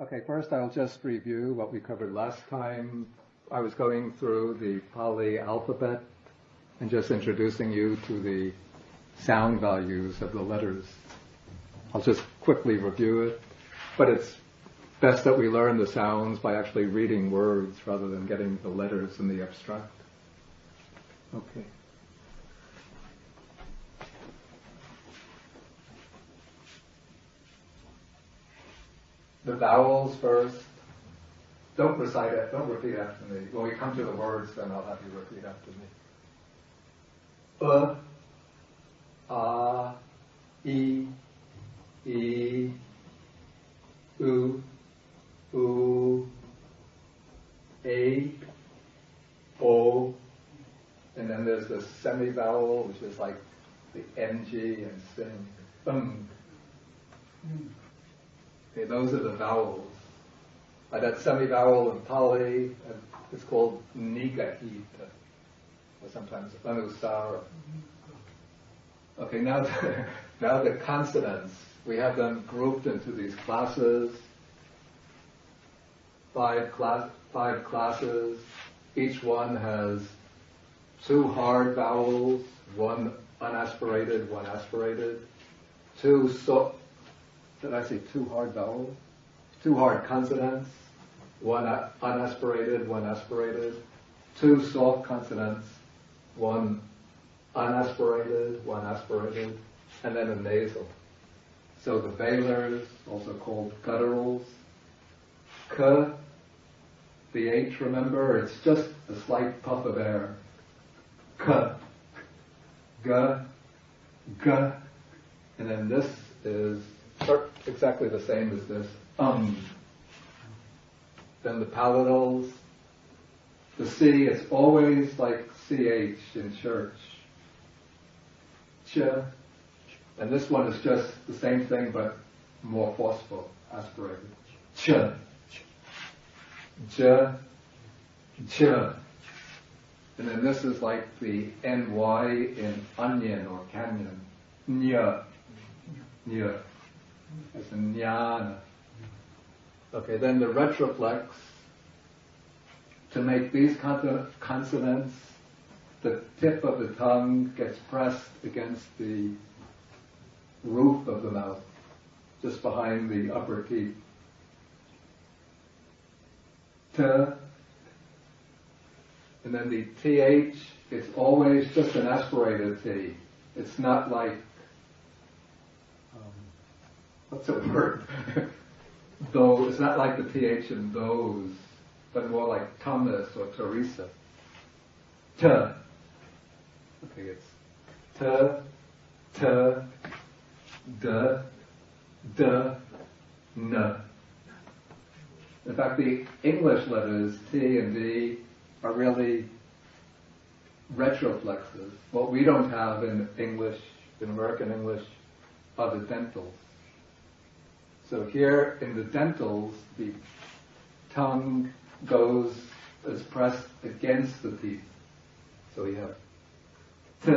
Okay, first I'll just review what we covered last time. I was going through the Pali alphabet and just introducing you to the sound values of the letters. I'll just quickly review it, but it's best that we learn the sounds by actually reading words rather than getting the letters in the abstract. Okay. The vowels first. Don't recite it. Don't repeat after me. When we come to the words, then I'll have you repeat after me. A, I, U, A, O, and then there's the semi-vowel, which is like the NG and sing. Okay, those are the vowels. That semi-vowel in Pali is called nigahita, or sometimes anusara. Okay, now the consonants. We have them grouped into these classes. Five classes. Each one has two hard vowels, one unaspirated, one aspirated. Did I say two hard vowels? Two hard consonants, one unaspirated, one aspirated. Two soft consonants, one unaspirated, one aspirated, and then a nasal. So the velars, also called gutturals. K, the H, remember, it's just a slight puff of air. K, G, G, and then this is exactly the same as this. Then the palatals. The C, it's always like CH in church. Ch. And this one is just the same thing but more forceful, aspirated. Ch. J. Ch. And then this is like the NY in onion or canyon. Nya. Nya. It's a jnana. Okay, then the retroflex. To make these consonants, the tip of the tongue gets pressed against the roof of the mouth, just behind the upper teeth. T. And then the TH, it's always just an aspirated T. It's not like what's the word? Though, it's not like the TH in those, but more like Thomas or Teresa. T. Okay, it's T, T, D, D, N. In fact, the English letters T and D are really retroflexes. What we don't have in English, in American English, are the dentals. So here in the dentals, the tongue is pressed against the teeth. So we have T,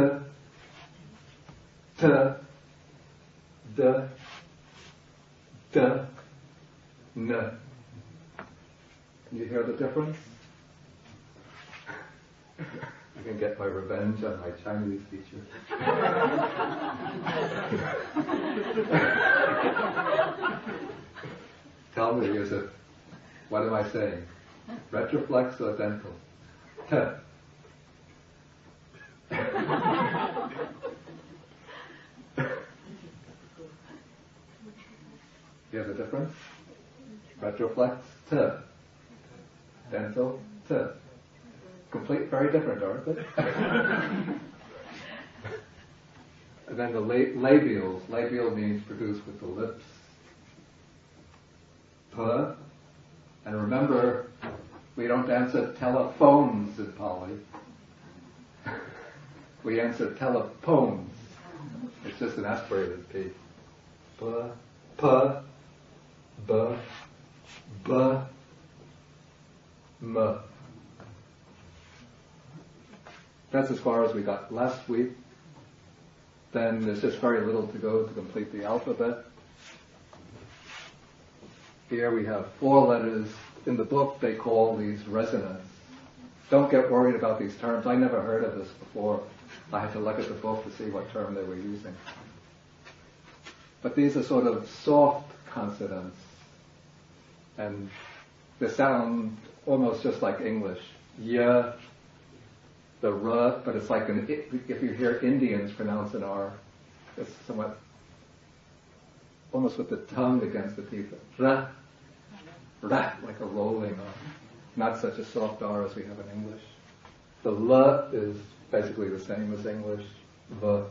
T, D, D, N. Can you hear the difference? I can get my revenge on my Chinese teacher. Tell me, what am I saying? Retroflex or dental? T. You have the difference? Retroflex, T. Dental, T. Very different, aren't they? And then the labials. Labial means produced with the lips. P. And remember, we don't answer telephones in Pali. We answer telephones. It's just an aspirated P. P, P, B, B, M. That's as far as we got last week. Then there's just very little to go to complete the alphabet. Here we have 4 letters. In the book, they call these resonants. Don't get worried about these terms. I never heard of this before. I had to look at the book to see what term they were using. But these are sort of soft consonants. And they sound almost just like English. Yeah, the R, but it's like if you hear Indians pronounce an R, it's somewhat almost with the tongue against the teeth. Ra, ra, like a rolling R. Not such a soft R as we have in English. The L is basically the same as English. V.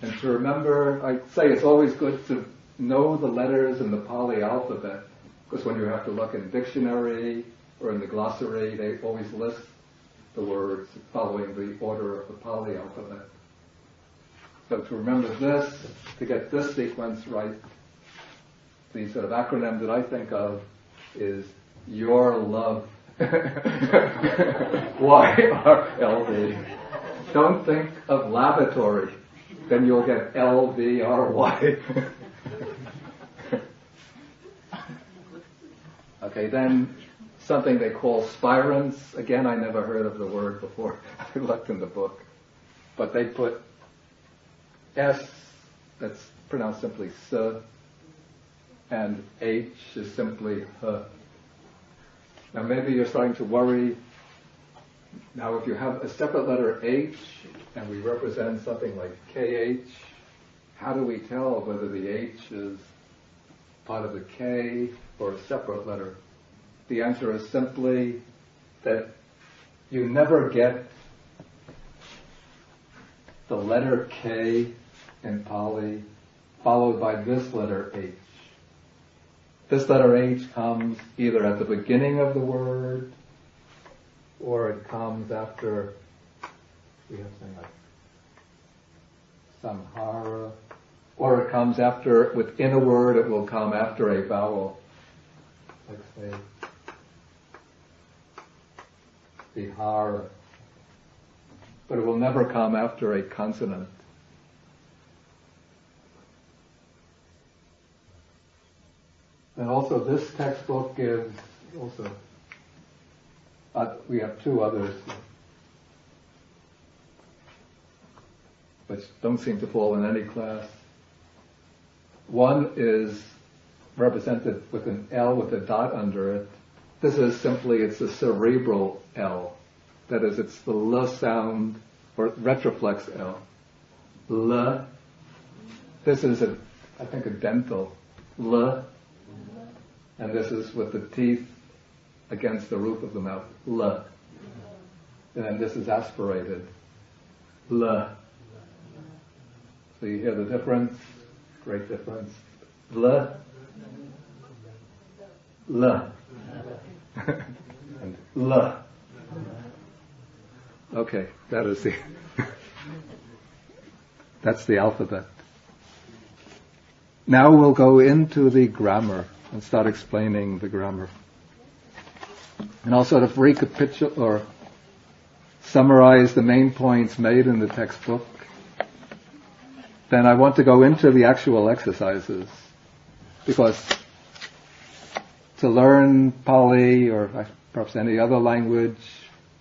And to remember, I say it's always good to know the letters in the Pali alphabet, because when you have to look in dictionary or in the glossary, they always list the words following the order of the Pali alphabet. So to remember this, to get this sequence right, the sort of acronym that I think of is Your Love. YRLV. Don't think of lavatory, then you'll get LVRY. Okay, then something they call Spirants. Again, I never heard of the word before. I looked in the book. But they put S, that's pronounced simply S, and H is simply H. Now maybe you're starting to worry. Now if you have a separate letter H, and we represent something like KH, how do we tell whether the H is part of the K or a separate letter? The answer is simply that you never get the letter K in Pali followed by this letter H. This letter H comes either at the beginning of the word or it comes after, we have something like samhara, or it comes after, within a word it will come after a vowel. Like say, vihara. But it will never come after a consonant. And also this textbook gives also, we have 2 others which don't seem to fall in any class. One is represented with an L with a dot under it. This is simply, it's a cerebral L. That is, it's the L sound, or retroflex L. L. This is, I think, a dental. L. And this is with the teeth against the roof of the mouth. L. And then this is aspirated. L. So you hear the difference? Great difference. L. L. And L. Okay, that is the that's the alphabet. Now we'll go into the grammar and start explaining the grammar. And I'll sort of recapitulate or summarize the main points made in the textbook. Then I want to go into the actual exercises, because to learn Pali or perhaps any other language,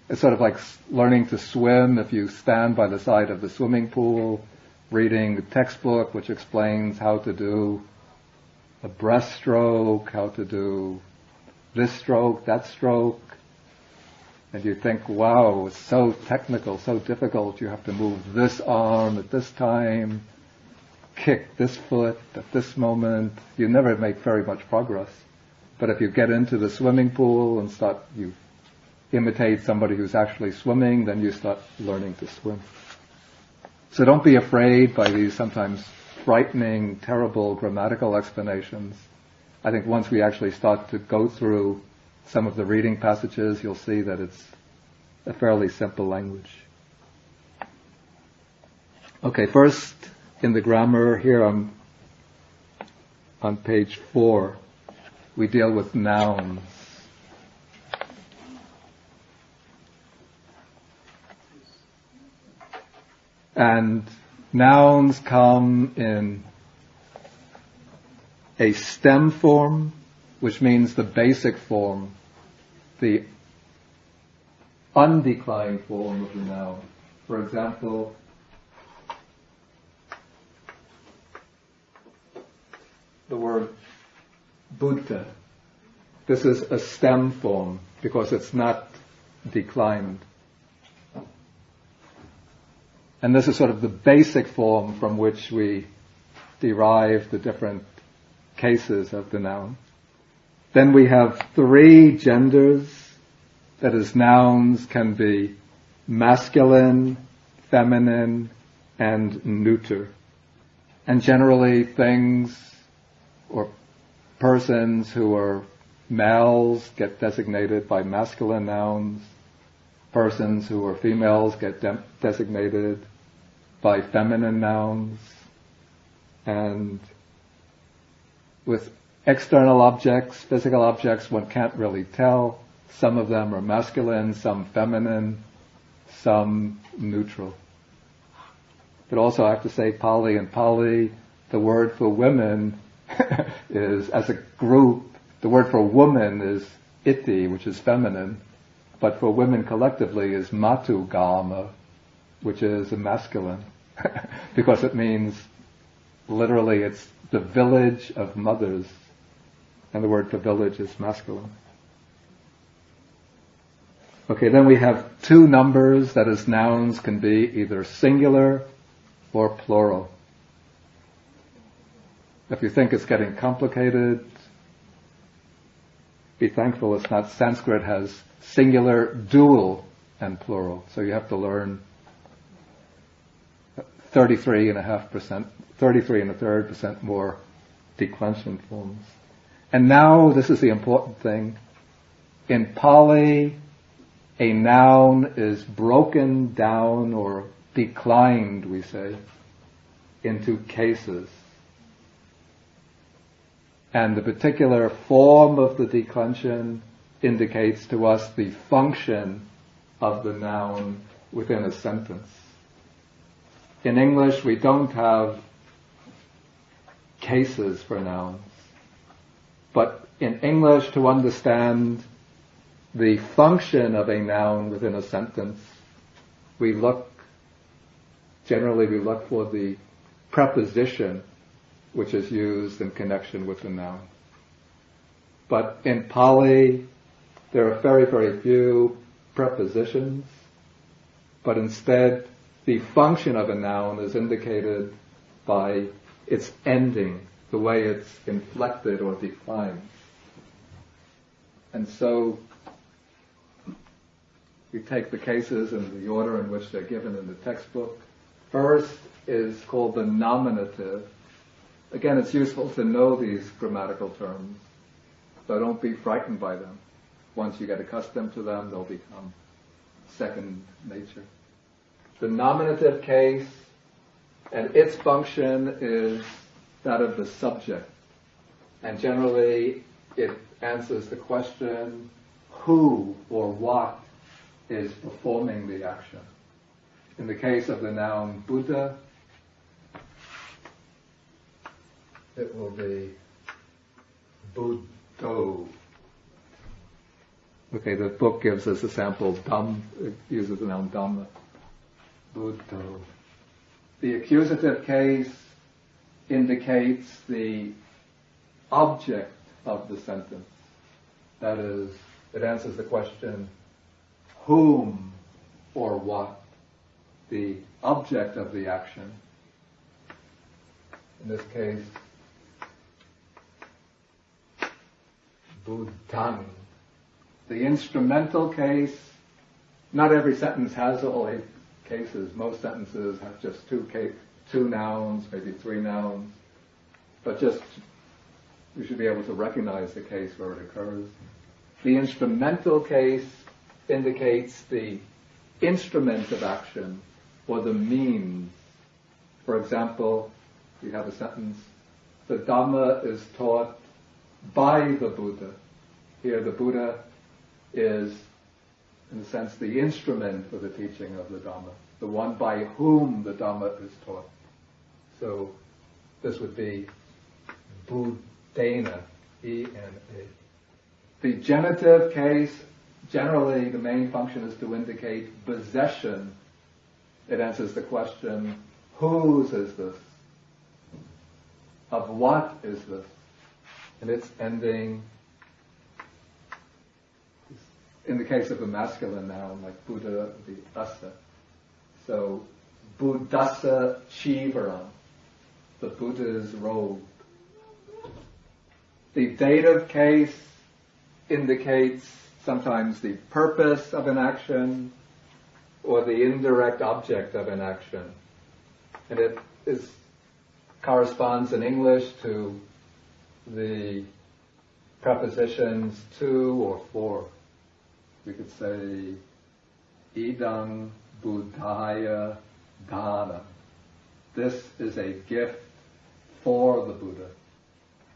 it's sort of like learning to swim. If you stand by the side of the swimming pool, reading the textbook which explains how to do a breaststroke, how to do this stroke, that stroke, and you think, wow, it's so technical, so difficult, you have to move this arm at this time, kick this foot at this moment, you never make very much progress. But if you get into the swimming pool and you imitate somebody who's actually swimming, then you start learning to swim. So don't be afraid by these sometimes frightening, terrible grammatical explanations. I think once we actually start to go through some of the reading passages, you'll see that it's a fairly simple language. Okay, first in the grammar, here on page 4, we deal with nouns. And nouns come in a stem form, which means the basic form, the undeclined form of the noun. For example, the word Buddha. This is a stem form because it's not declined. And this is sort of the basic form from which we derive the different cases of the noun. Then we have three genders. That is, nouns can be masculine, feminine, and neuter. And generally things or persons who are males get designated by masculine nouns. Persons who are females get designated by feminine nouns. And with external objects, physical objects, one can't really tell. Some of them are masculine, some feminine, some neutral. But also I have to say Pali, in Pali, the word for women is, as a group, the word for woman is iti, which is feminine, but for women collectively is matu gama, which is a masculine, because it means, literally, it's the village of mothers, and the word for village is masculine. Okay, then we have two numbers, that is, nouns can be either singular or plural. If you think it's getting complicated, be thankful it's not. Sanskrit has singular, dual, and plural. So you have to learn 33.5%, 33.3% more declension forms. And now, this is the important thing. In Pali, a noun is broken down or declined, we say, into cases. And the particular form of the declension indicates to us the function of the noun within a sentence. In English, we don't have cases for nouns. But in English, to understand the function of a noun within a sentence, generally we look for the preposition which is used in connection with the noun. But in Pali, there are very, very few prepositions, but instead the function of a noun is indicated by its ending, the way it's inflected or declined. And so we take the cases in the order in which they're given in the textbook. First is called the nominative. Again, it's useful to know these grammatical terms, so don't be frightened by them. Once you get accustomed to them, they'll become second nature. The nominative case, and its function is that of the subject. And generally, it answers the question, who or what is performing the action. In the case of the noun Buddha, it will be Buddho. Okay, the book gives us a sample, it uses the noun Dhamma. Buddho. The accusative case indicates the object of the sentence. That is, it answers the question, whom or what, the object of the action. In this case, Buddhang. The instrumental case, not every sentence has all 8 cases. Most sentences have just two nouns, maybe 3 nouns. But just, you should be able to recognize the case where it occurs. The instrumental case indicates the instrument of action or the means. For example, you have a sentence, the Dhamma is taught by the Buddha. Here the Buddha is, in a sense, the instrument for the teaching of the Dhamma, the one by whom the Dhamma is taught. So this would be Dana, E-N-A. The genitive case, generally the main function is to indicate possession. It answers the question, whose is this? Of what is this? And it's ending, in the case of a masculine noun, like Buddha, the asa. So, Buddhasa Chivaram, the Buddha's robe. The dative case indicates sometimes the purpose of an action or the indirect object of an action. And it corresponds in English to the prepositions to or for. We could say, idam buddhaya dana. This is a gift for the Buddha.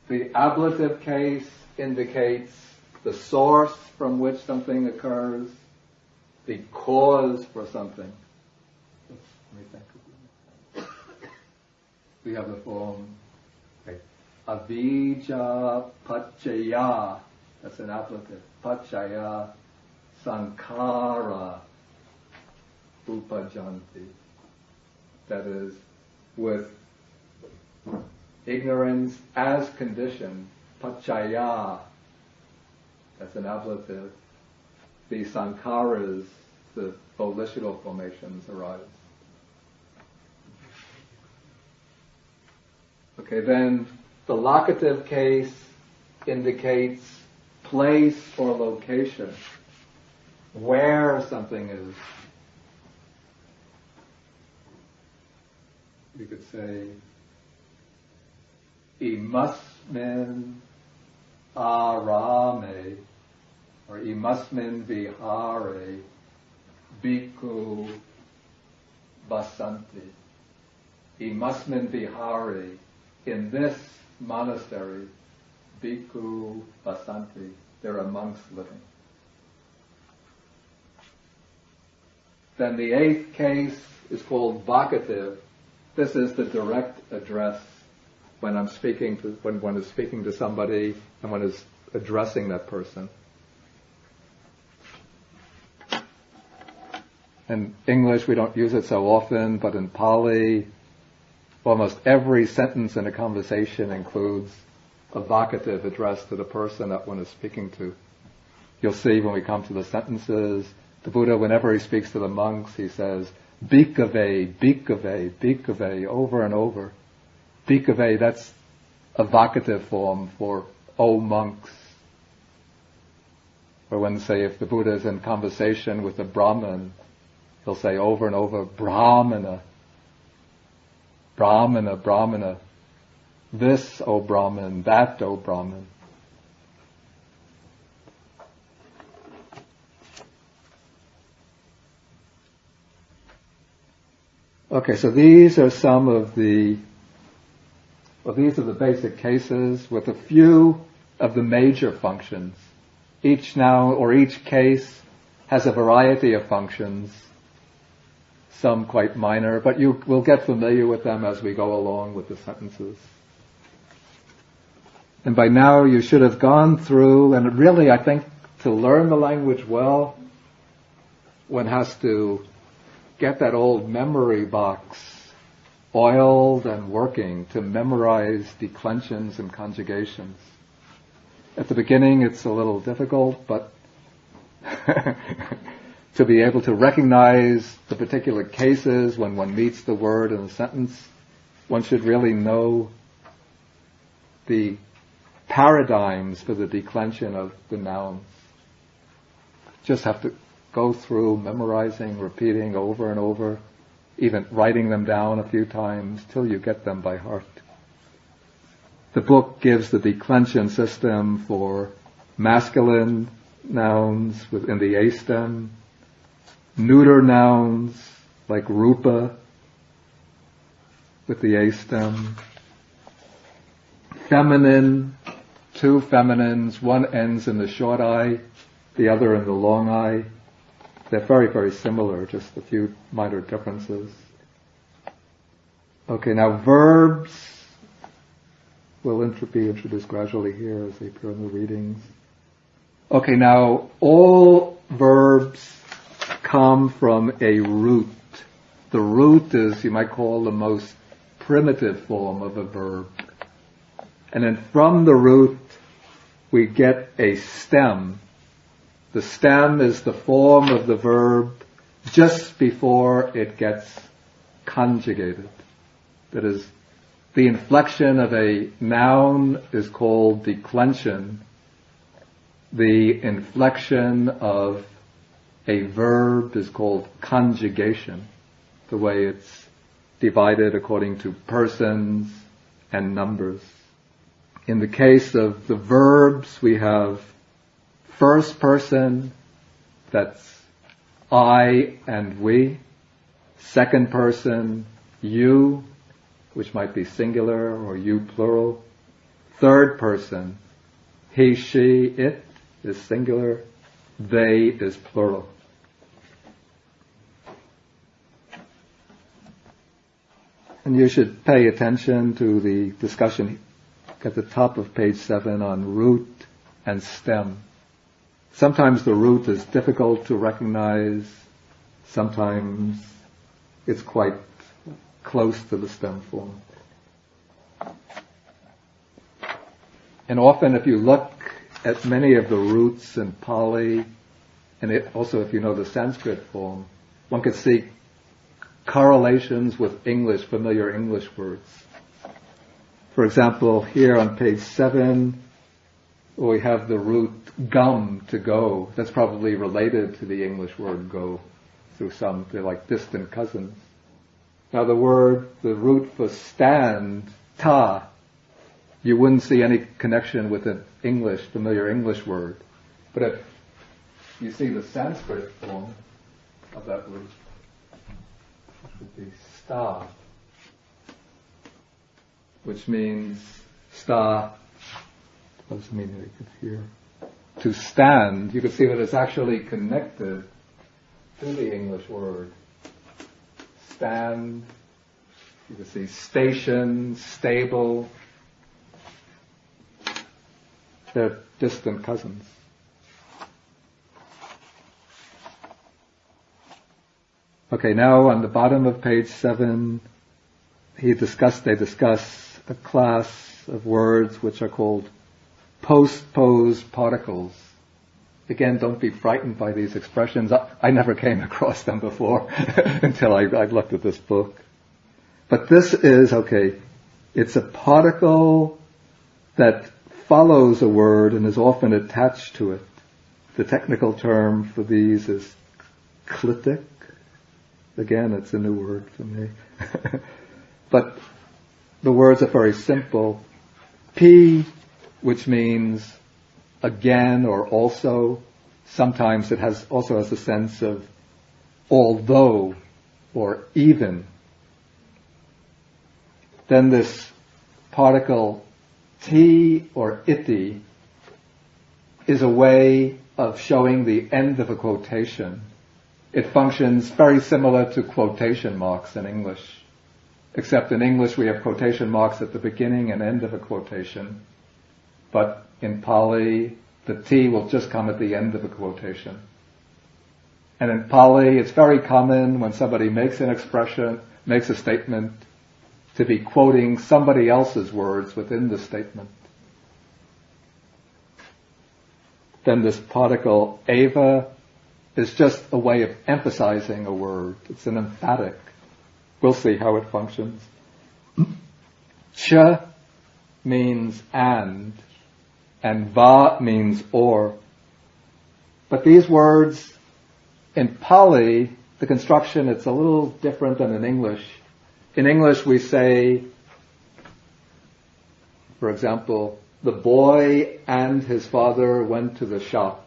The ablative case indicates the source from which something occurs, the cause for something. Let me think. We have the form, okay. Avijja paccaya, that's an ablative. Paccaya sankhara upajanti. That is, with ignorance as condition, paccaya, that's an ablative, the sankharas, the volitional formations arise. Okay, then the locative case indicates place or location, where something is. We could say, imasmin arame, or imasmin vihare bhikkhu vasanti. Imasmin vihare, in this monastery, bhikkhu vasanti, there are monks living. Then the eighth case is called vocative. This is the direct address when I'm speaking to, when one is speaking to somebody and one is addressing that person. In English we don't use it so often, but in Pali, almost every sentence in a conversation includes a vocative address to the person that one is speaking to. You'll see when we come to the sentences, the Buddha, whenever he speaks to the monks, he says, bhikkhave, bhikkhave, bhikkhave, over and over. Bhikkhave, that's a vocative form for, O monks. Or when, say, if the Buddha is in conversation with a Brahmin, he'll say over and over, Brahmana, Brahmana, Brahmana. This, O Brahmin, that, O Brahmin. Okay, so these are some of the, these are the basic cases with a few of the major functions. Each noun or each case has a variety of functions, some quite minor, but you will get familiar with them as we go along with the sentences. And by now you should have gone through, and really I think to learn the language well, one has to get that old memory box oiled and working to memorize declensions and conjugations. At the beginning it's a little difficult, but to be able to recognize the particular cases when one meets the word in a sentence, one should really know the paradigms for the declension of the nouns. Just have to go through memorizing, repeating over and over, even writing them down a few times till you get them by heart. The book gives the declension system for masculine nouns within the A stem, neuter nouns like rupa with the A stem, feminine, two feminines, one ends in the short I, the other in the long I. They're very, very similar, just a few minor differences. Okay, now verbs will be introduced gradually here as they appear in the readings. Okay, now all verbs come from a root. The root is, you might call, the most primitive form of a verb. And then from the root, we get a stem. The stem is the form of the verb just before it gets conjugated. That is, the inflection of a noun is called declension. The inflection of a verb is called conjugation, the way it's divided according to persons and numbers. In the case of the verbs, we have first person, that's I and we. Second person, you, which might be singular or you plural. Third person, he, she, it is singular. They is plural. And you should pay attention to the discussion at the top of page 7 on root and stem. Sometimes the root is difficult to recognize. Sometimes it's quite close to the stem form. And often if you look at many of the roots in Pali, and also if you know the Sanskrit form, one could see correlations with English, familiar English words. For example, here on page 7, we have the root gum, to go. That's probably related to the English word go through they're like distant cousins. Now the root for stand, ta, you wouldn't see any connection with an familiar English word. But if you see the Sanskrit form of that root, which would be sta, which means sta, what does it mean you could hear? To stand, you can see that it's actually connected to the English word. Stand, you can see station, stable. They're distant cousins. Okay, now on the bottom of page 7, they discuss a class of words which are called postposed particles. Again, don't be frightened by these expressions. I never came across them before until I looked at this book. But this is, it's a particle that follows a word and is often attached to it. The technical term for these is clitic. Again, it's a new word for me. But the words are very simple. P, which means again or also. Sometimes it also has a sense of although or even. Then this particle T or iti is a way of showing the end of a quotation. It functions very similar to quotation marks in English, except in English we have quotation marks at the beginning and end of a quotation, but in Pali the T will just come at the end of a quotation. And in Pali it's very common when somebody makes an expression, makes a statement, to be quoting somebody else's words within the statement. Then this particle eva is just a way of emphasizing a word. It's an emphatic. We'll see how it functions. Ch means and va means or. But these words, in Pali, the construction, it's a little different than in English. In English we say, for example, the boy and his father went to the shop.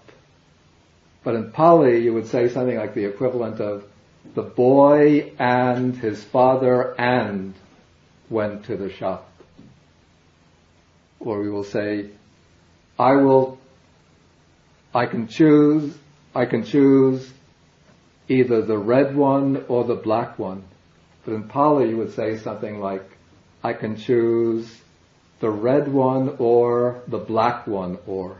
But in Pali you would say something like the equivalent of, the boy and his father and went to the shop. Or we will say, I can choose either the red one or the black one. But in Pali you would say something like, I can choose the red one or the black one or.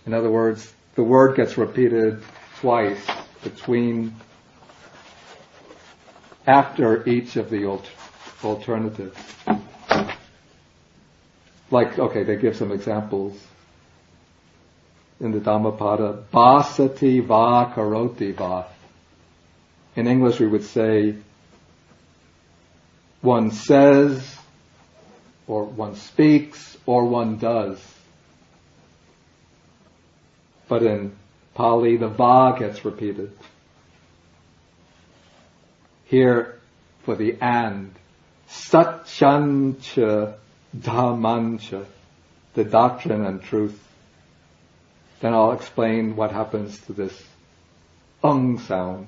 In other words, the word gets repeated twice after each of the alternatives. Like, okay, they give some examples in the Dhammapada. Basati va karoti va. In English we would say, one says, or one speaks, or one does. But in Pali, the va gets repeated. Here, for the and, satchancha dhammancha, the doctrine and truth. Then I'll explain what happens to this sound.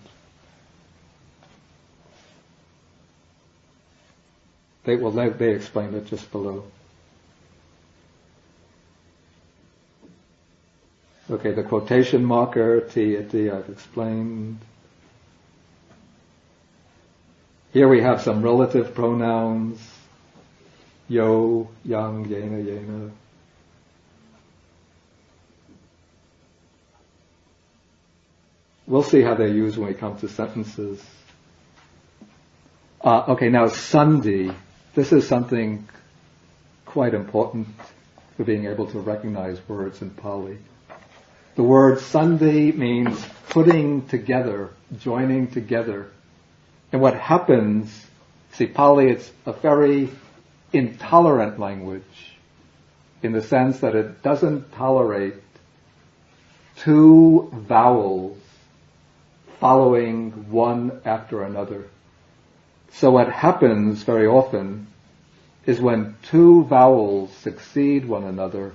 They explain it just below. Okay, the quotation marker, ti, iti, I've explained. Here we have some relative pronouns. Yo, yang, yena, yena. We'll see how they're used when we come to sentences. Okay, now sandhi. This is something quite important for being able to recognize words in Pali. The word sandhi means putting together, joining together. And what happens, see, Pali, it's a very intolerant language in the sense that it doesn't tolerate two vowels following one after another. So what happens very often is when two vowels succeed one another,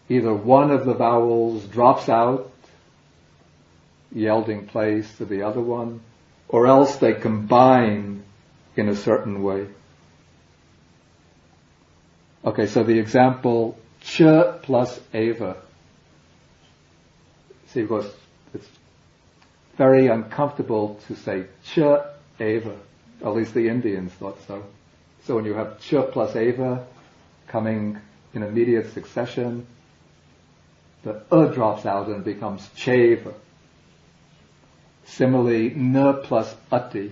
either one of the vowels drops out, yielding place to the other one, or else they combine in a certain way. Okay, so the example, ch plus eva. See, of course, it's very uncomfortable to say ch eva. At least the Indians thought so. So when you have ch plus eva coming in immediate succession, the drops out and becomes cheva. Similarly, n plus ati.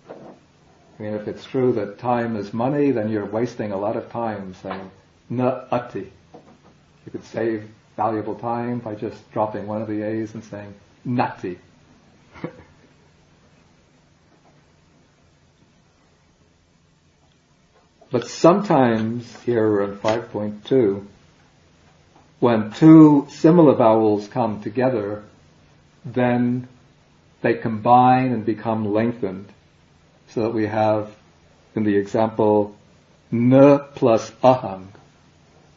I mean, if it's true that time is money, then you're wasting a lot of time saying n ati. You could save valuable time by just dropping one of the a's and saying nati. But sometimes, here in 5.2, when two similar vowels come together, then they combine and become lengthened. So that we have, in the example, n plus ahang,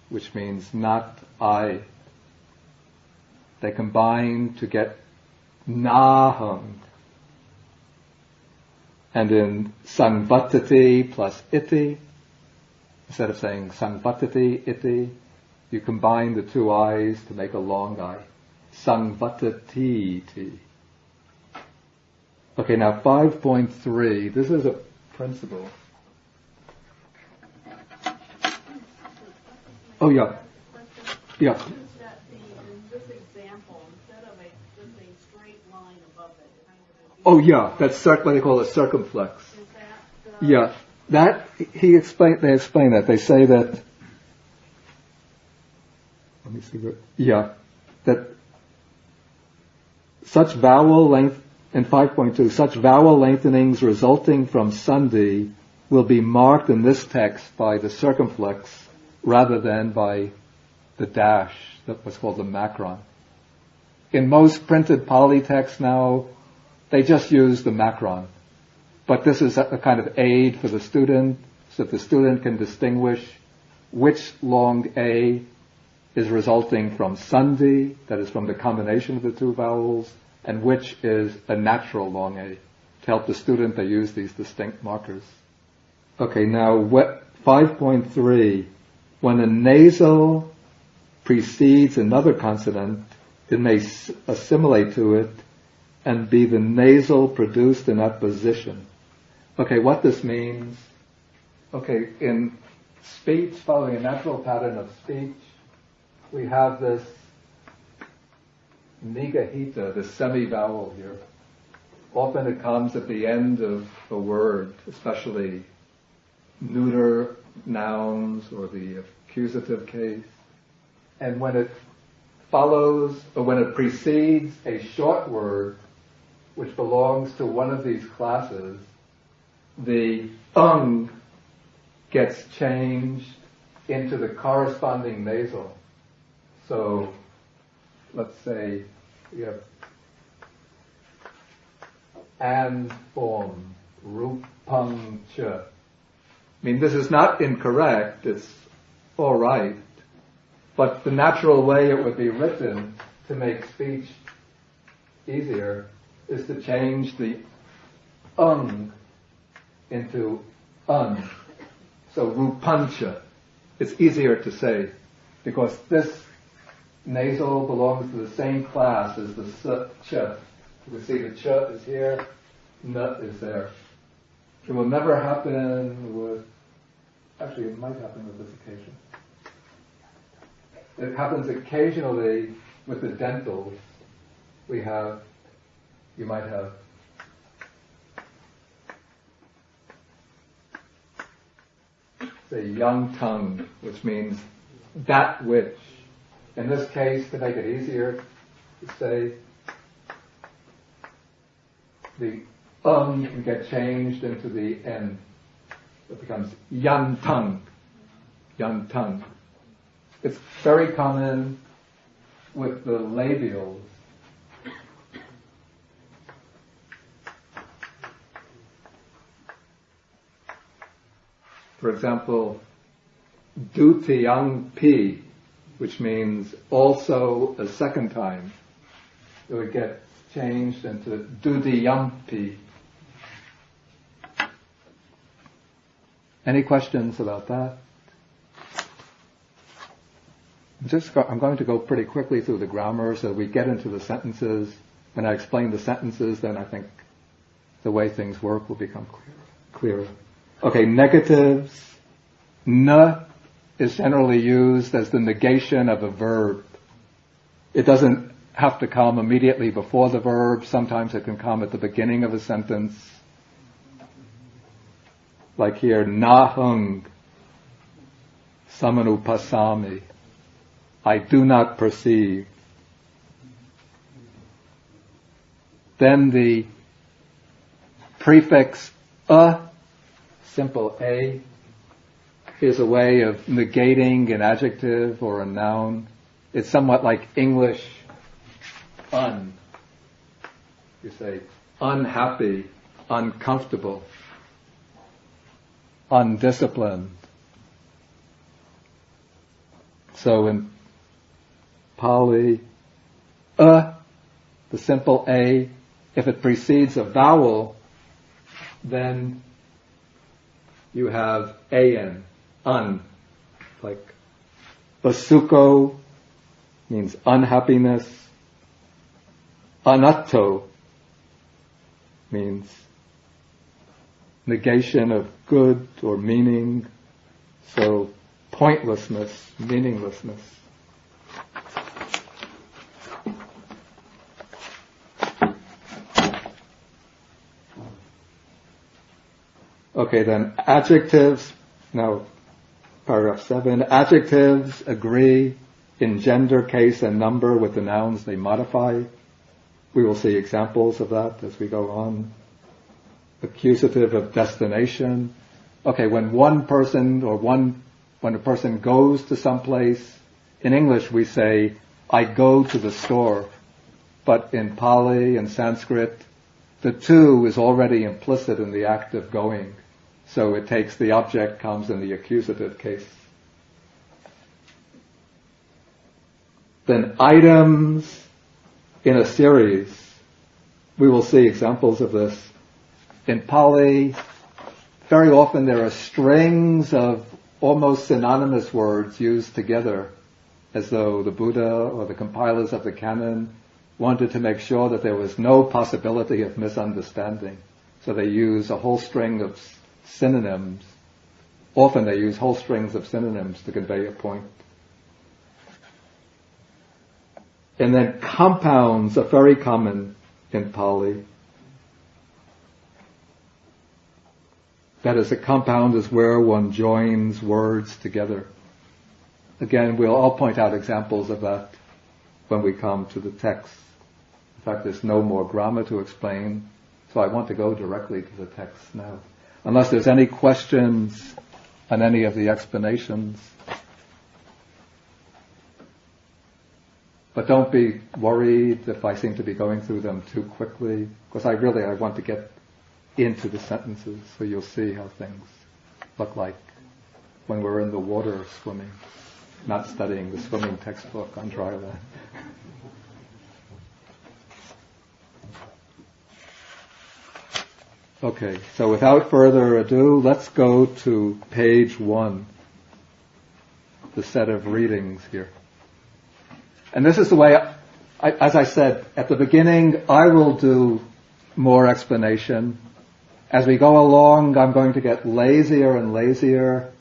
which means not I. They combine to get nahang. And in sangvatati plus iti, instead of saying sangvatati iti, you combine the two I's to make a long I. Sangvatati ti. Okay, now 5.3. This is a principle. Oh, yeah. Yeah. In this example, instead of just a straight line above it. Oh, yeah. That's what they call a circumflex. Is that Yeah. That, they explain that. They say that, let me see that such vowel length, in 5.2, such vowel lengthenings resulting from sandhi will be marked in this text by the circumflex rather than by the dash, that was called the macron. In most printed Pali texts now, they just use the macron. But this is a kind of aid for the student, so that the student can distinguish which long A is resulting from sandhi, that is from the combination of the two vowels, and which is a natural long A. To help the student, they use these distinct markers. Okay, now 5.3. When a nasal precedes another consonant, it may assimilate to it and be the nasal produced in that position. Okay, what this means Okay, in speech, following a natural pattern of speech, we have this nigahita, the semi-vowel here. Often it comes at the end of a word, especially neuter nouns or the accusative case. And when it follows, or when it precedes a short word which belongs to one of these classes, the gets changed into the corresponding nasal. So, let's say we have and form, rupang cha. I mean, this is not incorrect, it's all right, but the natural way it would be written to make speech easier is to change the into un. So rupancha. It's easier to say because this nasal belongs to the same class as the cha. You can see the cha is here, nut is there. It will never happen with, actually it might happen with this occasion. It happens occasionally with the dentals. You might have say young tongue, which means that which. In this case, to make it easier to say, the can get changed into the n. It becomes yan tongue. Yan tongue. It's very common with the labials. For example, dutiyang pi, which means also a second time. It would get changed into dudiyampi. Any questions about that? I'm going to go pretty quickly through the grammar so we get into the sentences. When I explain the sentences, then I think the way things work will become clearer. Okay, negatives. Na is generally used as the negation of a verb. It doesn't have to come immediately before the verb. Sometimes it can come at the beginning of a sentence. Like here, nahung samanupasami. I do not perceive. Then the prefix a, simple a, is a way of negating an adjective or a noun. It's somewhat like English un. You say unhappy, uncomfortable, undisciplined. So in Pali, the simple a, if it precedes a vowel, then you have an, un. Like basuko means unhappiness. Anatto means negation of good or meaning. So pointlessness, meaninglessness. Okay, then adjectives. Now, paragraph 7. Adjectives agree in gender, case, and number with the nouns they modify. We will see examples of that as we go on. Accusative of destination. Okay, when a person goes to some place, in English we say, I go to the store. But in Pali and Sanskrit, the to is already implicit in the act of going. So it takes the object comes in the accusative case. Then items in a series. We will see examples of this. In Pali, very often there are strings of almost synonymous words used together, as though the Buddha or the compilers of the canon wanted to make sure that there was no possibility of misunderstanding. So they use a whole string of synonyms often they use whole strings of synonyms to convey a point. And then compounds are very common in Pali. That is, a compound is where one joins words together. Again, I'll point out examples of that when we come to the text. In fact, there's no more grammar to explain, so I want to go directly to the text now. Unless there's any questions on any of the explanations. But don't be worried if I seem to be going through them too quickly, because I want to get into the sentences so you'll see how things look like when we're in the water swimming, not studying the swimming textbook on dry land. Okay, so without further ado, let's go to page 1, the set of readings here. And this is the way, as I said at the beginning, I will do more explanation. As we go along, I'm going to get lazier and lazier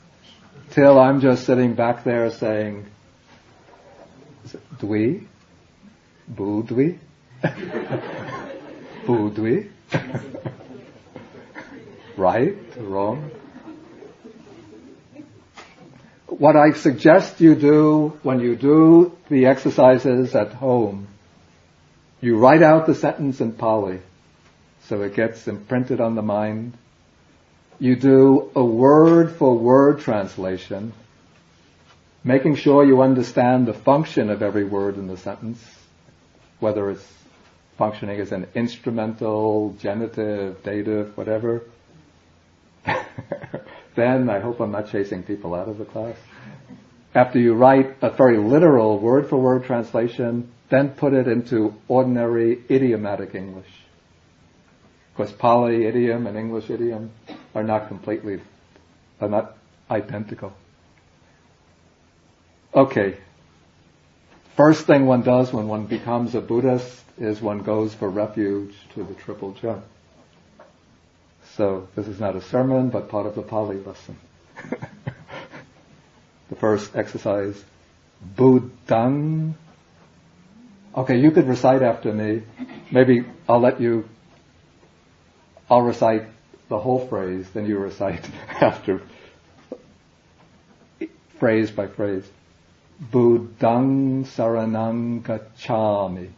till I'm just sitting back there saying, dwi, budwi, budwi, right, wrong. What I suggest you do when you do the exercises at home, you write out the sentence in Pali so it gets imprinted on the mind. You do a word-for-word translation, making sure you understand the function of every word in the sentence, whether it's functioning as an instrumental, genitive, dative, whatever. Then I hope I'm not chasing people out of the class. After you write a very literal word-for-word translation, then put it into ordinary idiomatic English. Because Pali idiom and English idiom are not identical. Okay. First thing one does when one becomes a Buddhist is one goes for refuge to the triple gem. So this is not a sermon, but part of the Pali lesson. The first exercise, Buddhang. Okay, you could recite after me. Maybe I'll recite the whole phrase, then you recite after, phrase by phrase. Buddhang saranang gacchami.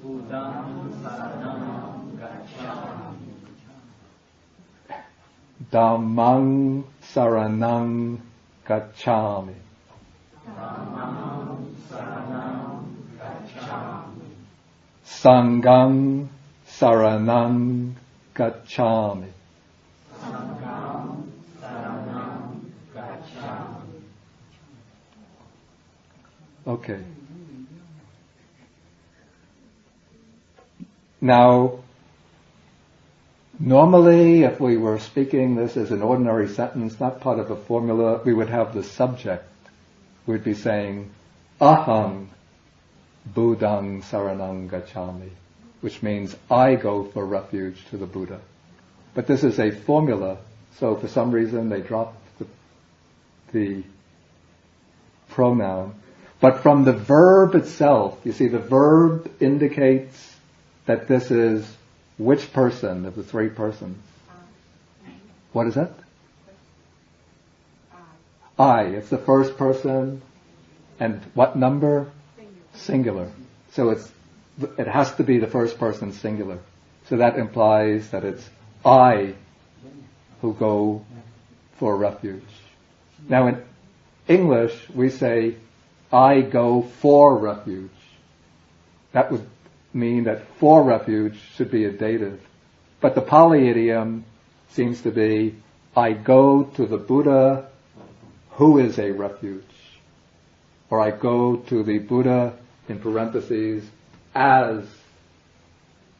Buddhang saranang gacchami. Dhammang saranang gacchami. Dhammang saranang gacchami. Sanghang saranang gacchami. Sanghang saranang gacchami. Okay. Now, normally, if we were speaking this as an ordinary sentence, not part of a formula, we would have the subject. We'd be saying, Aham Buddhang saranang gacchami, which means I go for refuge to the Buddha. But this is a formula, so for some reason they dropped the pronoun. But from the verb itself, you see the verb indicates that this is which person of the three persons? What is that? I. It's the first person. And what number? Singular. So it has to be the first person singular. So that implies that it's I who go for refuge. Now in English, we say, I go for refuge. That would mean that for refuge should be a dative. But the Pali idiom seems to be, I go to the Buddha who is a refuge. Or I go to the Buddha, in parentheses, as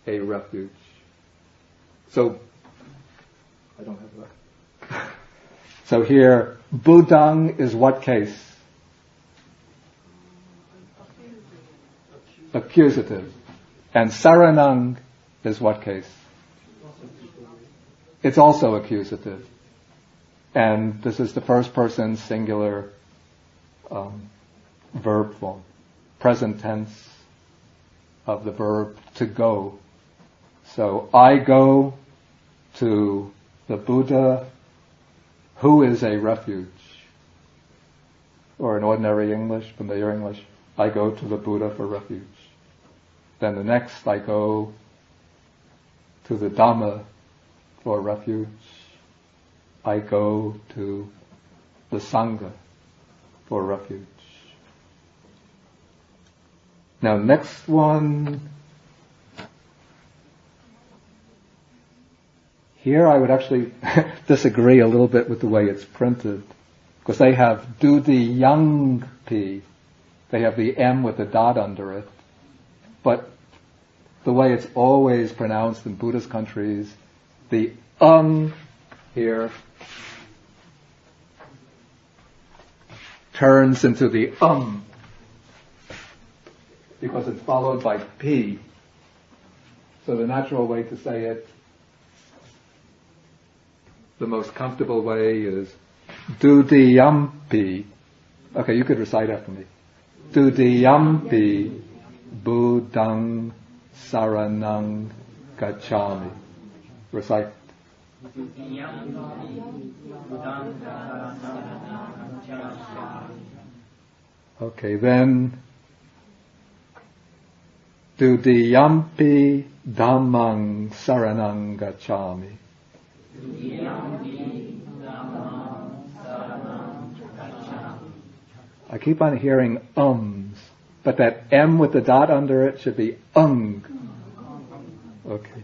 a refuge. So, I don't have that. So here, Buddhang is what case? Accusative. And saranang is what case? It's also accusative. And this is the first person singular verb form, present tense of the verb to go. So I go to the Buddha, who is a refuge. Or in ordinary English, familiar English, I go to the Buddha for refuge. Then the next, I go to the Dhamma for refuge. I go to the Sangha for refuge. Now next one, here I would actually disagree a little bit with the way it's printed, because they have dudiyampi, they have the M with the dot under it, but the way it's always pronounced in Buddhist countries, the here turns into the because it's followed by P. So the natural way to say it, the most comfortable way is dudiyampi. Okay, you could recite after me. Dudiyampi buddhang saranang gacchami. Recite. Okay, then dudiyampi dhammang saranang gacchami. I keep on hearing ums, but that M with the dot under it should be ung. Okay.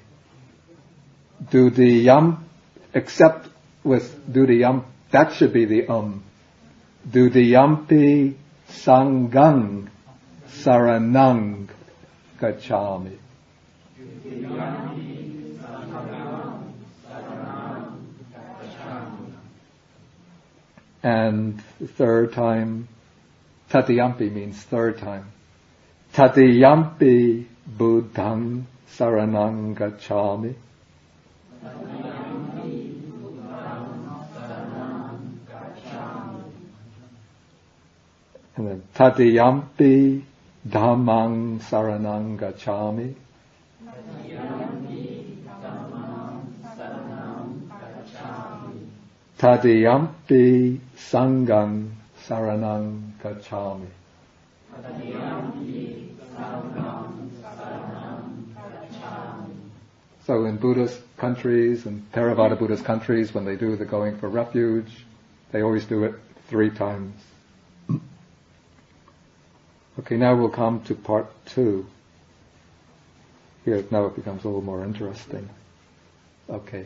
Dudiyam, except with dudiyam, that should be the Dudiyampi sangang saranang gacchami. And the third time, tatiyampi means third time. Tatiyampi buddhang saranang gacchami. And then tatiyampi dhammang saranang gacchami. Tatiyampi sangang saranang gacchami. So in Buddhist countries and Theravada Buddhist countries, when they do the going for refuge, they always do it 3 times. Okay, now we'll come to part 2. Here, now it becomes a little more interesting. Okay.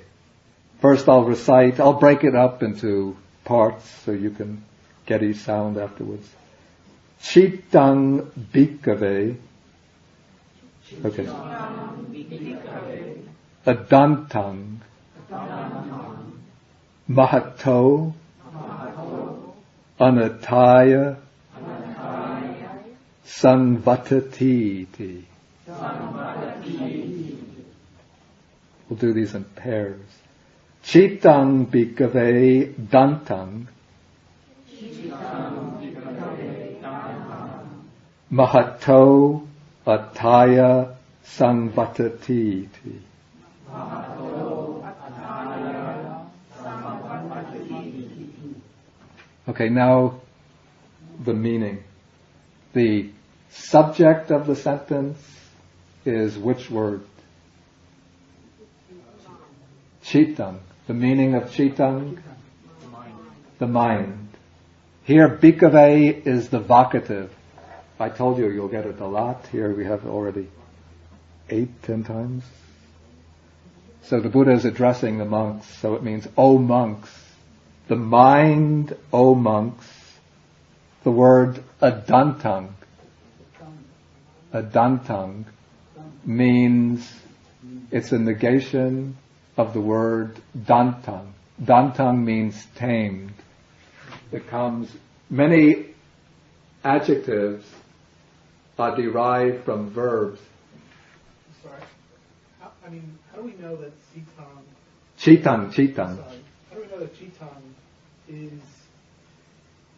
First I'll break it up into parts so you can get each sound afterwards. Chittang bhikkhave. Okay. Adantang. Mahato. Anataya. Sanvatati. We'll do these in pairs. Chittang bhikkhave dantang. Mahato ataya sanvatati. Okay, now the meaning. The subject of the sentence is which word? Chittang. The meaning of chittang? The mind. Here, bhikkhave is the vocative. I told you you'll get it a lot. Here we have already 8-10 times. So the Buddha is addressing the monks, so it means, O monks. The mind, O monks. The word adantang. Adantang means it's a negation of the word dantang. Dantang means tamed. It comes, many adjectives are derived from verbs. Sorry. How do we know that Chittang. Sorry. How do we know that chitang is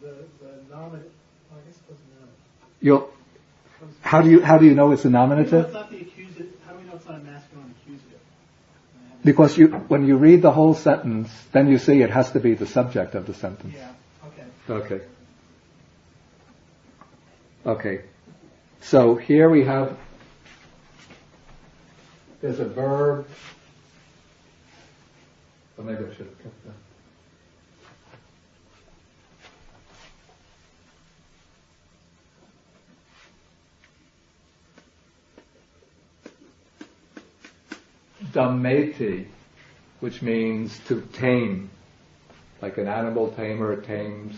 the nominative. I guess it doesn't matter. How do you know it's a How do we know nominative? it's not the accusative? How do we know it's not a masculine accusative? Because when you read the whole sentence, then you see it has to be the subject of the sentence. Yeah. Okay. Okay. Okay. So here we have, there's a verb. Or maybe I should have kept that. Dameti, which means to tame, like an animal tamer tames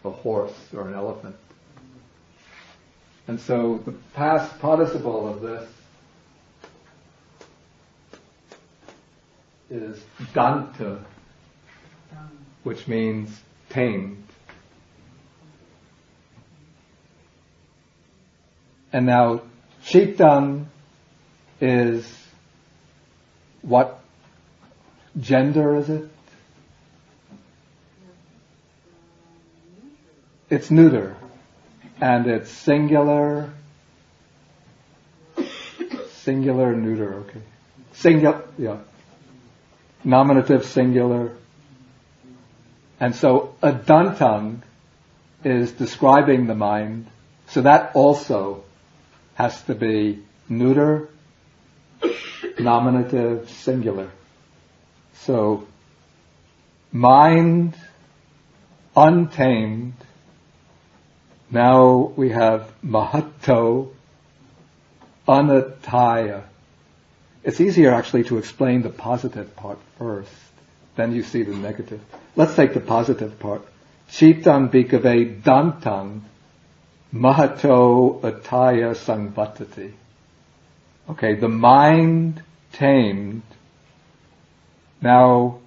a horse or an elephant. And so the past participle of this is danta, which means tamed. And now chitam is what gender is it? It's neuter. And it's singular, neuter, okay. Singular, yeah. Nominative, singular. And so adantam is describing the mind, so that also has to be neuter, nominative, singular. So, mind, untamed. Now we have mahatto, anataya. It's easier actually to explain the positive part first, then you see the negative. Let's take the positive part. Chitam bhikkhave dantam mahatto ataya sangvatati. Okay, the mind tamed. Now,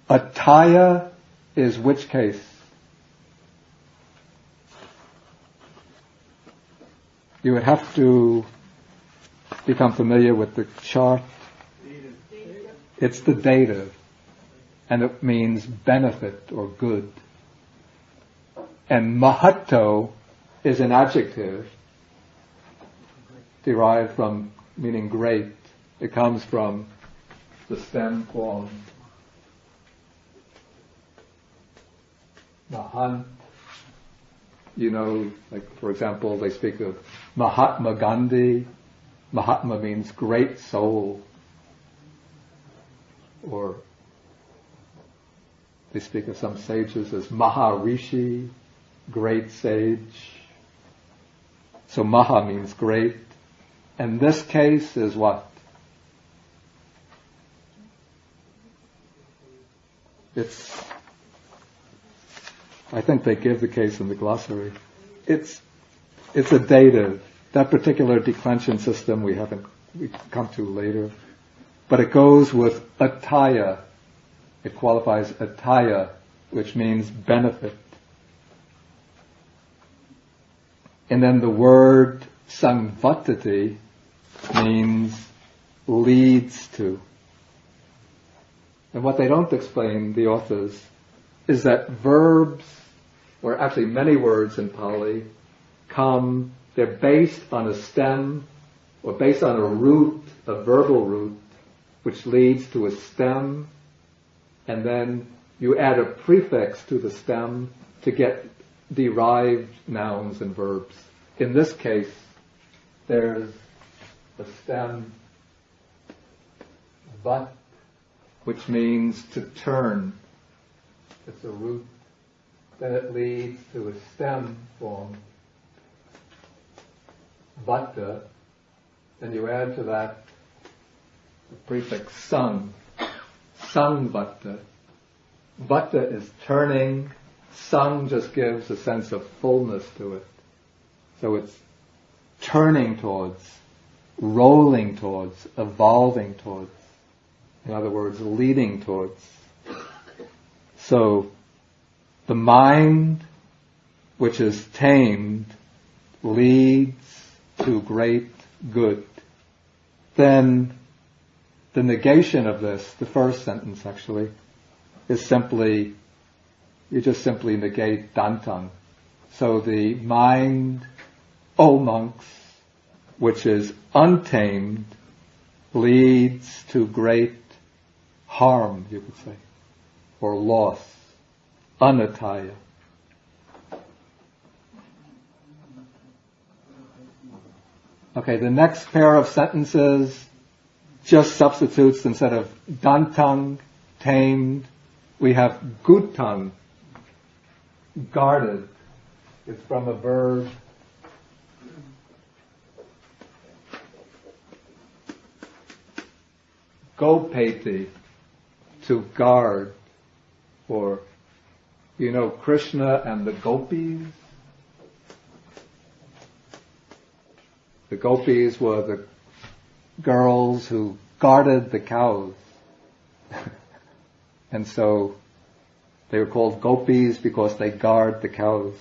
ataya is which case? You would have to become familiar with the chart. It's the dative, and it means benefit or good. And mahatto is an adjective derived from meaning great. It comes from the stem form mahant. You know, like for example, they speak of Mahatma Gandhi. Mahatma means great soul. Or they speak of some sages as Maharishi, great sage. So Maha means great. And this case is what? I think they give the case in the glossary. It's a dative. That particular declension system we come to later. But it goes with ataya. It qualifies ataya, which means benefit. And then the word sangvatati means leads to. And what they don't explain, the authors, is that verbs, or actually many words in Pali, they're based on a stem, or based on a root, a verbal root, which leads to a stem, and then you add a prefix to the stem to get derived nouns and verbs. In this case, there's a stem, vat, which means to turn. It's a root. Then it leads to a stem form, vatta. Then you add to that the prefix sang, vatta. Vatta is turning. Sang just gives a sense of fullness to it. So it's turning towards, rolling towards, evolving towards. In other words, leading towards. So, the mind, which is tamed, leads to great good. Then, the negation of this, the first sentence actually, is simply, you just simply negate dantang. So the mind, O monks, which is untamed, leads to great harm, you could say, or loss, anataya. Okay, the next pair of sentences just substitutes, instead of dantang, tamed, we have gutang, guarded. It's from a verb gopeti, to guard, or, you know, Krishna and the gopis. The gopis were the girls who guarded the cows. And so they were called gopis because they guard the cows.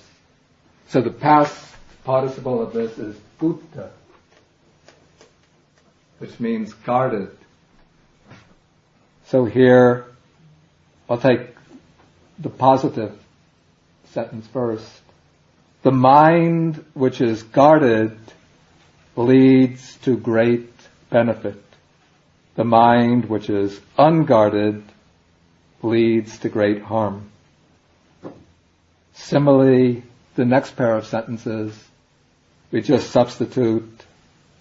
So the past participle of this is gutta, which means guarded. So here, I'll take the positive sentence first. The mind which is guarded leads to great benefit. The mind which is unguarded leads to great harm. Similarly, the next pair of sentences, we just substitute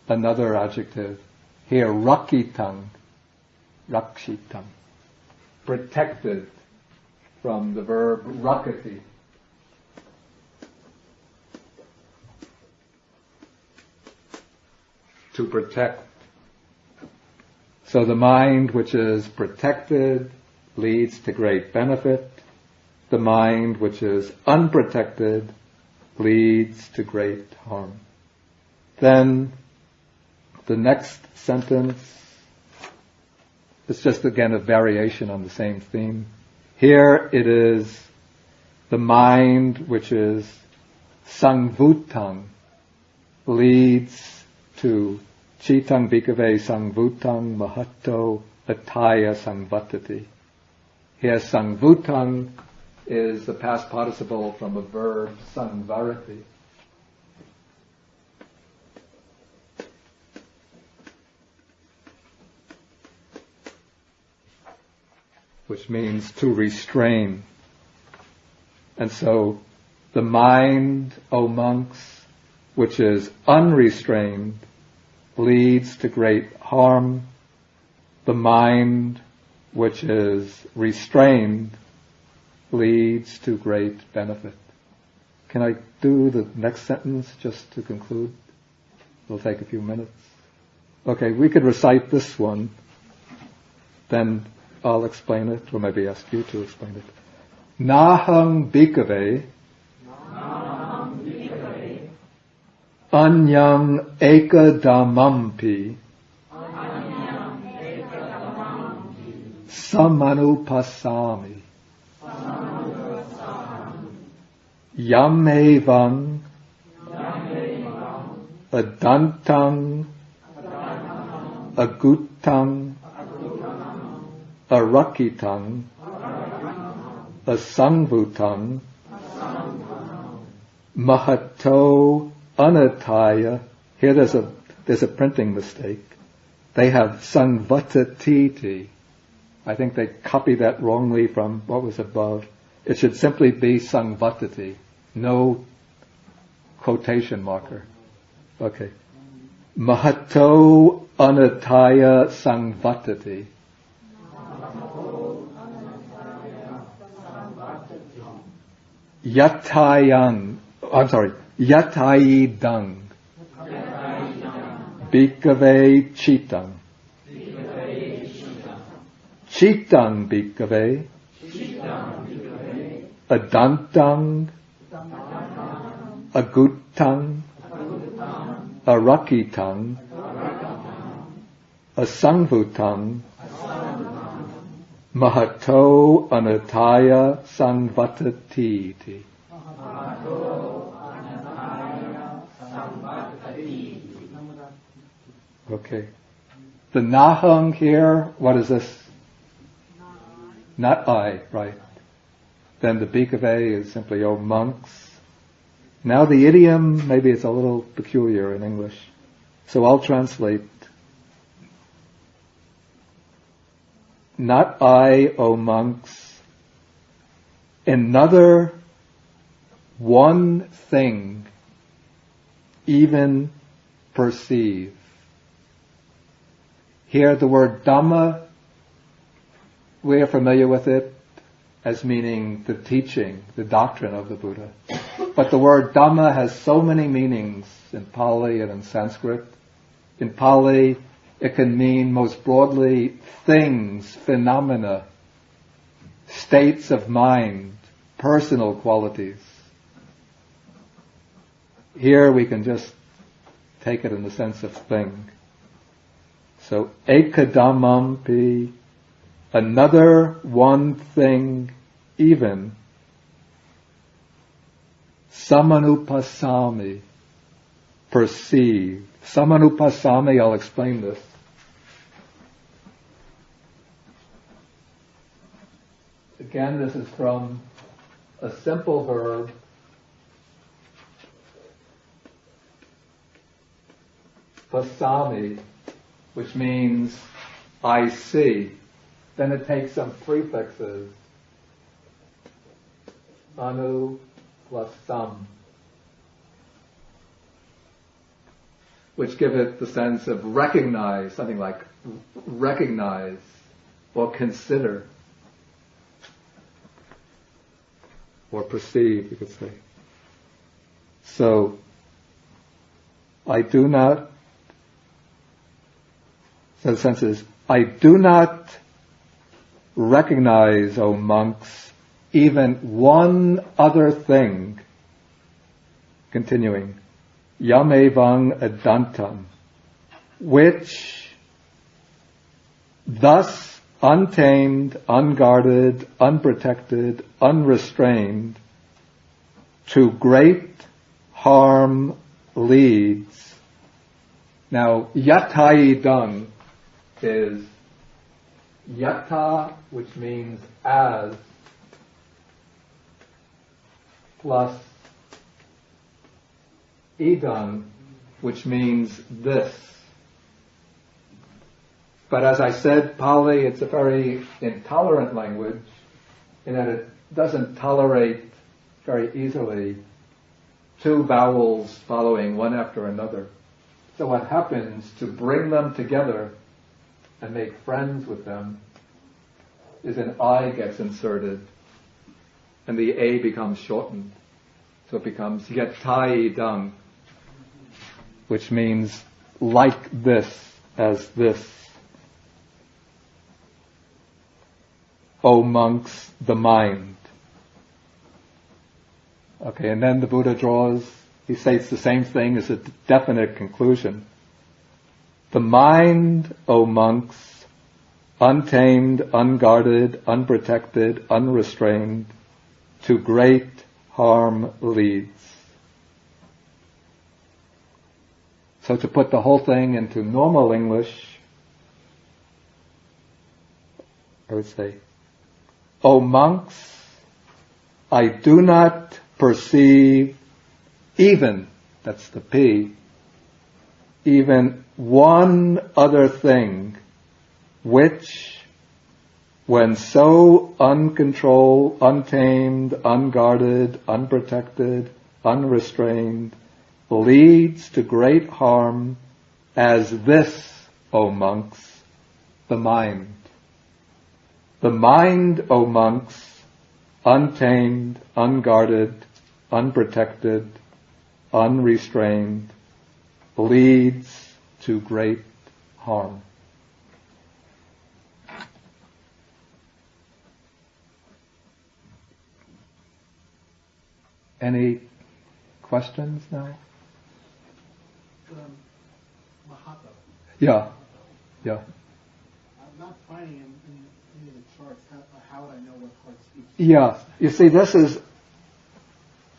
another adjective. Here, rakitam, rakshitam, protected, from the verb rakati. To protect. So the mind which is protected leads to great benefit. The mind which is unprotected leads to great harm. Then the next sentence is just again a variation on the same theme. Here it is the mind which is sangvutang leads to chitang bhikkhave sangvutang mahatto attaya sangvatati. Here sangvutang is the past participle from a verb sangvarati. Which means to restrain. And so the mind, O monks, which is unrestrained, leads to great harm. The mind which is restrained leads to great benefit. Can I do the next sentence just to conclude? It'll take a few minutes. Okay, we could recite this one, then I'll explain it, or maybe ask you to explain it. Nahang bhikkhave anyam ekadamampi samanupasami yamevam adantang agutang arakitang asangvutang mahato anataya. Here there's a printing mistake. They have sangvatatiti. I think they copied that wrongly from what was above. It should simply be sangvatati. No quotation marker. Okay. Mahato anataya sangvatati. Yatayang, Yatayidang, Bhikkhave Chitang, Chitang Bhikkhave, Adantang, Agutang, Arakitang, Asangvutang, Mahato anataya sangvatati. Okay. The nahang here, what is this? not I, right. Then the bhikkhave is simply, O monks. Now the idiom, maybe it's a little peculiar in English. So I'll translate. Not I, O monks. Another one thing even perceive. Here the word Dhamma, we are familiar with it as meaning the teaching, the doctrine of the Buddha. But the word Dhamma has so many meanings in Pali and in Sanskrit. In Pali, it can mean most broadly things, phenomena, states of mind, personal qualities. Here we can just take it in the sense of thing. So, ekadhammampi, another one thing even, samanupasami, perceive. Samanupasami, I'll explain this. Again, this is from a simple verb, pasami, which means I see. Then it takes some prefixes, anu plus sam, which give it the sense of recognize, something like recognize or consider or perceive, you could say. So, I do not, so the sense is, I do not recognize, O monks, even one other thing. Continuing, yamevang adantam, which thus untamed, unguarded, unprotected, unrestrained, to great harm leads. Now, yataidam is yata, which means as, plus idam, which means this. But as I said, Pali, it's a very intolerant language in that it doesn't tolerate very easily two vowels following one after another. So what happens to bring them together and make friends with them is an I gets inserted and the A becomes shortened. So it becomes yataidam, which means like this, as this. O monks, the mind. Okay, and then the Buddha he states the same thing as a definite conclusion. The mind, O monks, untamed, unguarded, unprotected, unrestrained, to great harm leads. So to put the whole thing into normal English, I would say, O monks, I do not perceive even, that's the P, even one other thing which, when so uncontrolled, untamed, unguarded, unprotected, unrestrained, leads to great harm as this, O monks, the mind. The mind, O monks, untamed, unguarded, unprotected, unrestrained, leads to great harm. Any questions now? Mahata. Yeah. I'm not finding in any of the charts. How would I know what part speaks? Yeah. You see,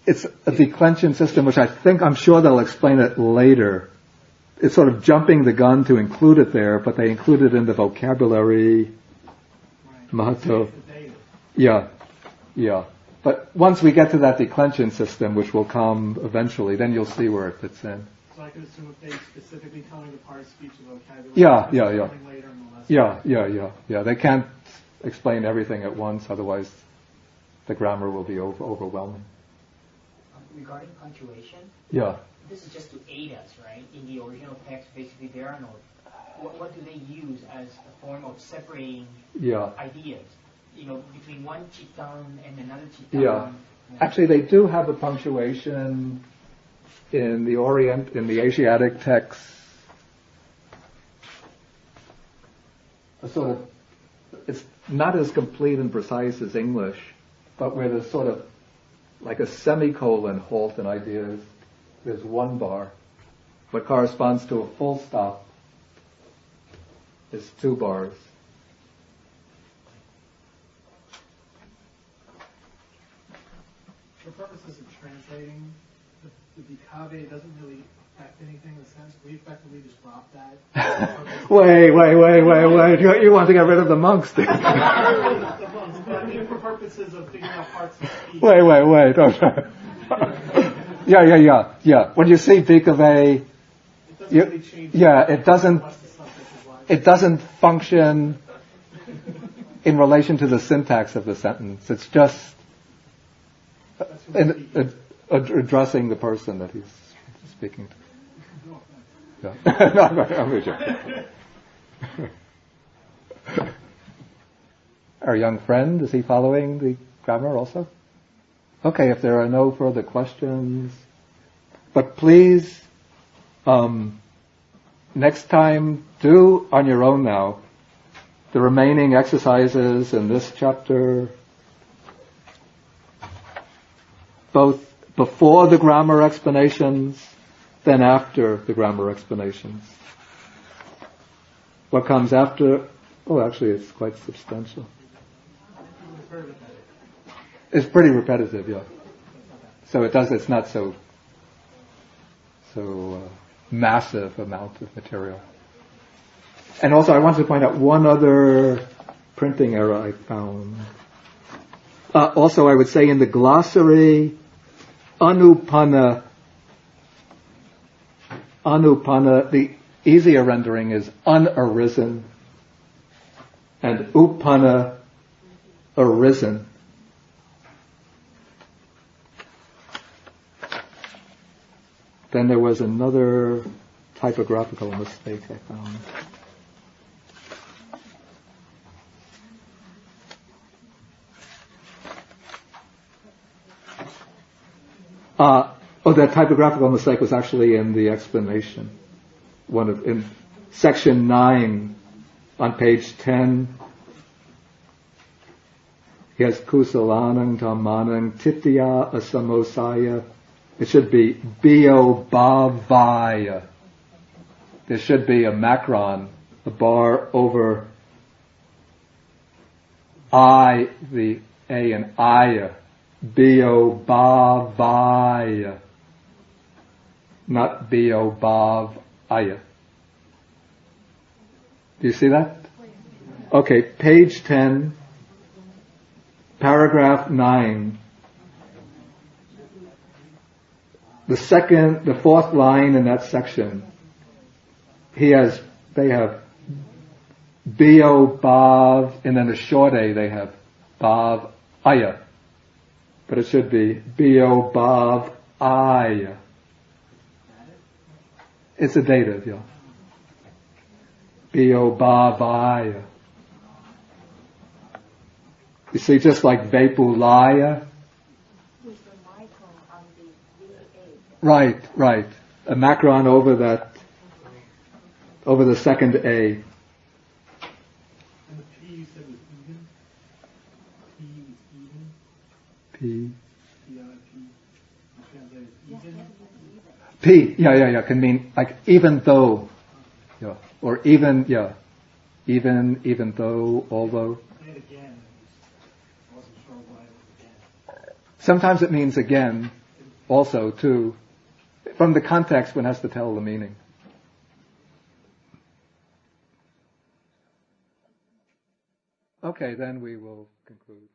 it's a declension system, which I'm sure they'll explain it later. It's sort of jumping the gun to include it there, but they include it in the vocabulary. Right. Mahato. The dative. Yeah, yeah. But once we get to that declension system, which will come eventually, then you'll see where it fits in. So I could assume if they specifically tell me the part of speech and vocabulary, Yeah, that's yeah, yeah. coming later in the lesson. Yeah. They can't explain everything at once, otherwise the grammar will be overwhelming. Regarding punctuation, Yeah. this is just to aid us, right? In the original text, basically, there are no. What do they use as a form of separating ideas? Between one chitang and another chitang. Yeah. Actually, they do have a punctuation in the Asiatic texts. It's not as complete and precise as English, but where there's sort of like a semicolon halt in ideas, there's one bar. What corresponds to a full stop is 2 bars. For purposes of translating, the bikave doesn't really affect anything in the sense we effectively just drop that. Wait. You want to get rid of the monks, do you? The monks, but I mean for purposes of figuring out parts of speech. Wait. Okay. Yeah. When you see bikave, It doesn't really change. it doesn't function in relation to the syntax of the sentence. It's just addressing the person that he's speaking to. Yeah. No, I'm joking. Our young friend, is he following the grammar also? Okay, if there are no further questions, but please, next time, do on your own now the remaining exercises in this chapter, both before the grammar explanations, then after the grammar explanations. What comes after? Oh, actually, it's quite substantial. It's pretty repetitive, yeah. So it's not so massive amount of material. And also, I wanted to point out one other printing error I found. Also, I would say in the glossary, anupanna, the easier rendering is unarisen, and upanna, arisen. Then there was another typographical mistake I found. That typographical mistake was actually in the explanation. In section 9 on page 10. He has kusalanang dhammanang titya asamosaya. It should be biobhavaya. There should be a macron, a bar over I, the A and Aya. Biobhavaya. Not biobhavaya. Do you see that? Okay, page 10, paragraph 9. The fourth line in that section, they have bio, bhav, and then the short A they have bhav, aya. But it should be bio, bhav, aya. It's a dative, yeah. Bio, bhav, aya. You see, just like vepulaya. Right. A macron over the second A. And the P you said was even? P is even? P. P. Translated even? P, yeah, can mean like even though. Yeah. Or even though, although. Say it again. I wasn't sure why it was again. Sometimes it means again, also, too. From the context, one has to tell the meaning. Okay, then we will conclude.